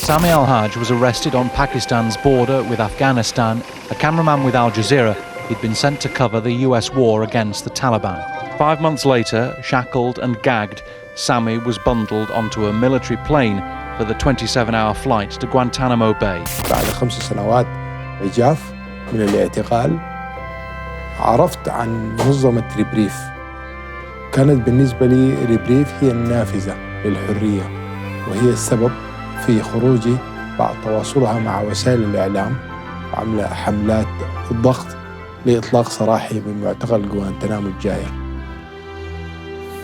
Sami Al-Haj was arrested on Pakistan's border with Afghanistan, a cameraman with Al Jazeera. He'd been sent to cover the US war against the Taliban. 5 months later, shackled and gagged, Sami was bundled onto a military plane for the 27-hour flight to Guantanamo Bay. بعد 5 سنوات إجاف من الاعتقال عرفت عن منظمة ريبريف. كانت بالنسبة لي ريبريف هي النافذة للحرية، وهي السبب في خروجي بعد تواصلها مع وسائل الإعلام وعمل حملات الضغط لإطلاق سراحي من معتقل غوانتنامو الجائر.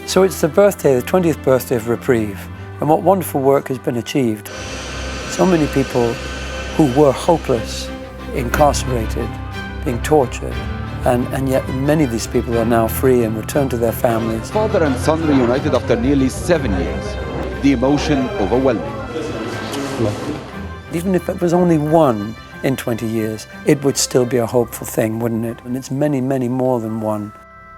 So it's the birthday, the 20th birthday of Reprieve, and what wonderful work has been achieved. So many people who were hopeless, incarcerated, being tortured, and yet many of these people are now free and returned to their families. Father and son reunited after nearly 7 years. The emotion overwhelming. Even if it was only one in 20 years, it would still be a hopeful thing, wouldn't it? And it's many, many more than one.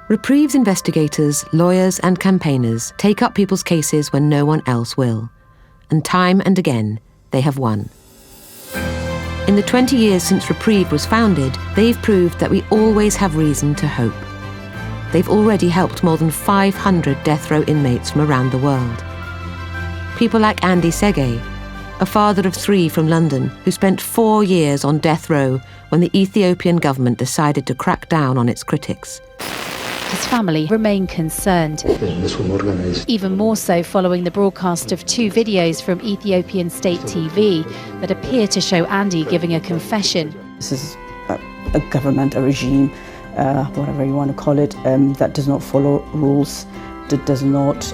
Reprieve's investigators, lawyers and campaigners take up people's cases when no one else will. And time and again, they have won. In the 20 years since Reprieve was founded, they've proved that we always have reason to hope. They've already helped more than 500 death row inmates from around the world. People like Andy Sege, a father of 3 from London who spent 4 years on death row when the Ethiopian government decided to crack down on its critics. His family remain concerned, even more so following the broadcast of 2 videos from Ethiopian state TV that appear to show Andy giving a confession. This is a government, a regime, whatever you want to call it, that does not follow rules, that does not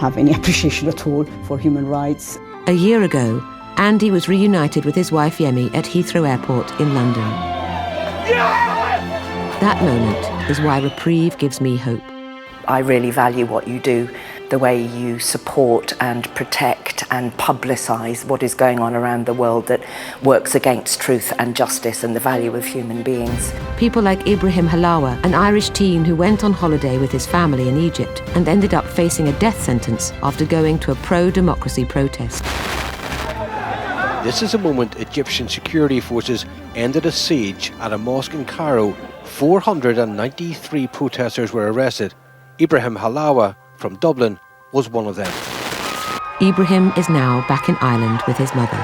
have any appreciation at all for human rights. A year ago, Andy was reunited with his wife Yemi at Heathrow Airport in London. That moment is why Reprieve gives me hope. I really value what you do, the way you support and protect and publicise what is going on around the world that works against truth and justice and the value of human beings. People like Ibrahim Halawa, an Irish teen who went on holiday with his family in Egypt and ended up facing a death sentence after going to a pro-democracy protest. This is the moment Egyptian security forces ended a siege at a mosque in Cairo. 493 protesters were arrested. Ibrahim Halawa from Dublin was one of them. Ibrahim is now back in Ireland with his mother.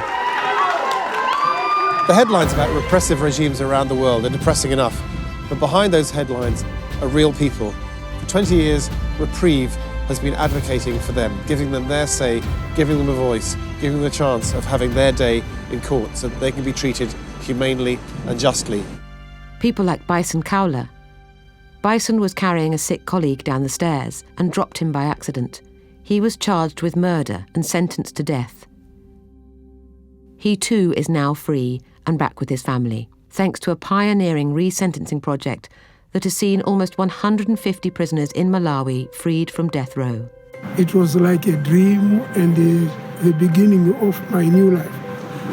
The headlines about repressive regimes around the world are depressing enough, but behind those headlines are real people. For 20 years, Reprieve has been advocating for them, giving them their say, giving them a voice, giving them a chance of having their day in court so that they can be treated humanely and justly. People like Bison Cowler. Bison was carrying a sick colleague down the stairs and dropped him by accident. He was charged with murder and sentenced to death. He too is now free and back with his family, thanks to a pioneering resentencing project that has seen almost 150 prisoners in Malawi freed from death row. It was like a dream and the beginning of my new life.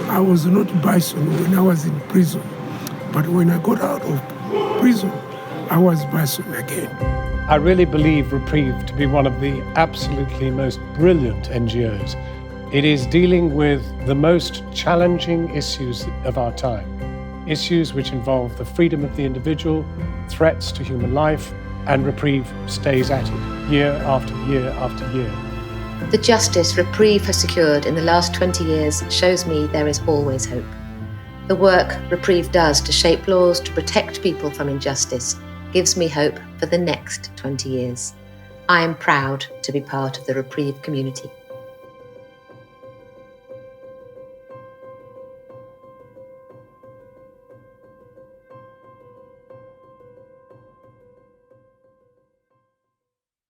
I was not Bison when I was in prison, but when I got out of prison, I was Bison again. I really believe Reprieve to be one of the absolutely most brilliant NGOs. It is dealing with the most challenging issues of our time, issues which involve the freedom of the individual, threats to human life, and Reprieve stays at it year after year after year. The justice Reprieve has secured in the last 20 years shows me there is always hope. The work Reprieve does to shape laws to protect people from injustice gives me hope for the next 20 years. I am proud to be part of the Reprieve community.